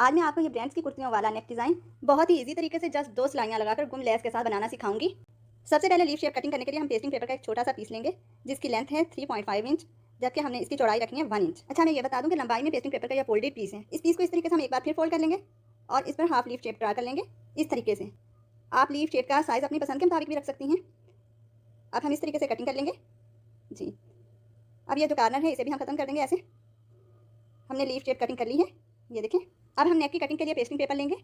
आज मैं आपको ये ब्रांड्स की कुर्तियों वाला नेक डिज़ाइन बहुत ही इजी तरीके से जस्ट 2 सिलाइयाँ लगाकर गुम लेस के साथ बनाना सिखाऊंगी। सबसे पहले लीफ शेप कटिंग करने के लिए हम पेस्टिंग पेपर का एक छोटा सा पीस लेंगे जिसकी लेंथ है 3.5 इंच, जबकि हमने इसकी चौड़ाई रखनी है 1 इंच। अच्छा, मैं ये बता दूं कि लंबाई में पेस्टिंग पेपर का यह फोल्डेड पीस है। इस पीस को इस तरीके से हम एक बार फिर फोल्ड कर लेंगे और इस पर हाफ लीफ शेप ड्रा कर लेंगे। इस तरीके से आप लीफ शेप का साइज़ अपनी पसंद के मुताबिक भी रख सकती हैं। अब हम इस तरीके से कटिंग कर लेंगे जी। अब ये जो कॉर्नर है इसे भी हम खत्म कर देंगे। ऐसे हमने लीफ शेप कटिंग कर ली है, ये देखें। अब हम नेक की कटिंग के लिए पेस्टिंग पेपर लेंगे।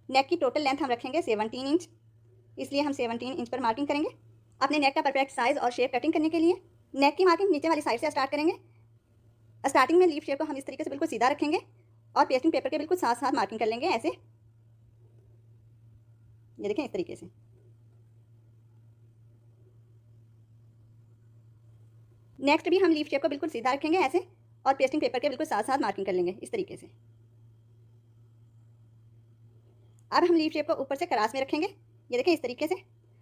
नेक की टोटल लेंथ हम रखेंगे 17 इंच, इसलिए हम 17 इंच पर मार्किंग करेंगे। अपने नेक का परफेक्ट साइज़ और शेप कटिंग करने के लिए नेक की मार्किंग नीचे वाली साइड से स्टार्ट करेंगे। स्टार्टिंग में लीफ शेप को हम इस तरीके से बिल्कुल सीधा रखेंगे और पेस्टिंग पेपर के बिल्कुल साथ साथ मार्किंग कर लेंगे ऐसे, ये देखें इस तरीके से। नेक्स्ट भी हम लीफ शेप को बिल्कुल सीधा रखेंगे ऐसे और पेस्टिंग पेपर के बिल्कुल साथ साथ मार्किंग कर लेंगे इस तरीके से। अब हम लीफ शेप को ऊपर से क्रॉस में रखेंगे, ये देखें इस तरीके से।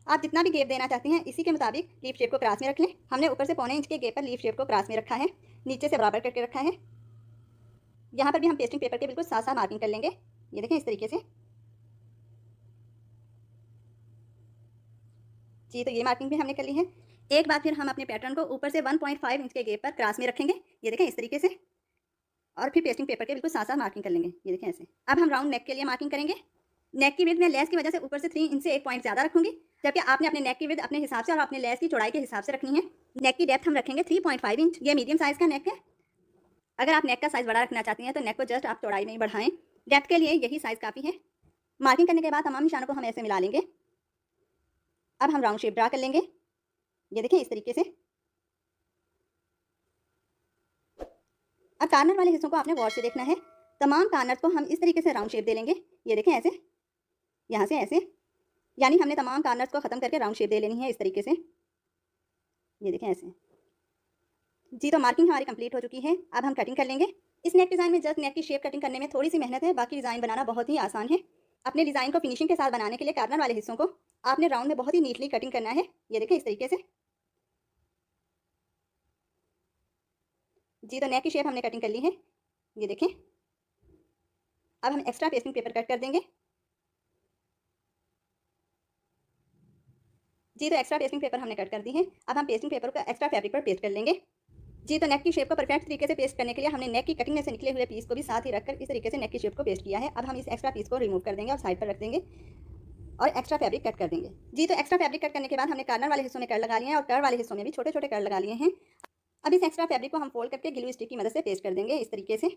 आप जितना भी गैप देना चाहते हैं इसी के मुताबिक लीफ शेप को क्रॉस में रख लें। हमने ऊपर से 1.25 इंच के गैप पर लीफ शेप को क्रॉस में रखा है, नीचे से बराबर करके रखा है। यहाँ पर भी हम पेस्टिंग पेपर के बिल्कुल साथ साथ मार्किंग कर लेंगे, ये देखें इस तरीके से जी। तो ये मार्किंग भी हमने कर ली है। एक बार फिर हम अपने पैटर्न को ऊपर से 1.5 इंच के गैप पर क्रॉस में रखेंगे, ये देखें इस तरीके से, और फिर पेस्टिंग पेपर के बिल्कुल साथ साथ मार्किंग कर लेंगे, ये देखें ऐसे। अब हम राउंड नेक के लिए मार्किंग करेंगे। नेक की विड्थ मैं लेस की वजह से ऊपर से 3 इंच से 1 पॉइंट ज़्यादा रखूंगी, जबकि आपने अपने नेक की विड्थ अपने हिसाब से और अपने लेस की चौड़ाई के हिसाब से रखनी है। नेक की डेप्थ हम रखेंगे 3.5 इंच। ये मीडियम साइज़ का नेक है। अगर आप नेक का साइज़ बड़ा रखना चाहती हैं तो नेक को जस्ट आप चौड़ाई में ही बढ़ाएं। डेप्थ के लिए यही साइज़ काफ़ी है। मार्किंग करने के बाद तमाम निशानों को हम ऐसे मिला लेंगे। अब हम राउंड शेप ड्रा कर लेंगे, ये देखें इस तरीके से। अब कॉर्नर वाले हिस्सों को आपने गौर से देखना है। तमाम कॉर्नर को हम इस तरीके से राउंड शेप दे लेंगे, ये देखें ऐसे, यहाँ से ऐसे, यानी हमने तमाम कॉर्नर्स को ख़त्म करके राउंड शेप दे लेनी है इस तरीके से, ये देखें ऐसे जी। तो मार्किंग हमारी कंप्लीट हो चुकी है। अब हम कटिंग कर लेंगे। इस नेक डिज़ाइन में जस्ट नेक की शेप कटिंग करने में थोड़ी सी मेहनत है, बाकी डिज़ाइन बनाना बहुत ही आसान है। अपने डिज़ाइन को फिनिशिंग के साथ बनाने के लिए कॉर्नर वाले हिस्सों को आपने राउंड में बहुत ही नीटली कटिंग करना है, ये देखें इस तरीके से जी। तो नेक की शेप हमने कटिंग कर ली है, ये देखें। अब हम एक्स्ट्रा पेस्टिंग पेपर कट कर देंगे जी। तो एक्स्ट्रा पेस्टिंग पेपर हमने कट कर दी है। अब हम पेस्टिंग पेपर को एक्स्ट्रा फैब्रिक पर पेस्ट कर लेंगे जी। तो नेक की शेप को परफेक्ट तरीके से पेस्ट करने के लिए हमने नेक की कटिंग में से निकले हुए पीस को भी साथ ही रखकर इस तरीके से नेक की शेप को पेस्ट किया है। अब हम इस एक्स्ट्रा पीस को रिमूव कर देंगे और साइड पर रख देंगे और एक्स्ट्रा फैब्रिक कट कर देंगे जी। तो एक्स्ट्रा फैब्रिक कट करने के बाद हमने कॉर्नर वाले हिस्सों में कर लगा लिए हैं और कर वाले हिस्सों में भी छोटे छोटे कर लगा लिए हैं। अब इस एक्स्ट्रा फैब्रिक को हम फोल्ड करके ग्लू स्टिक की मदद से पेस्ट कर देंगे इस तरीके से।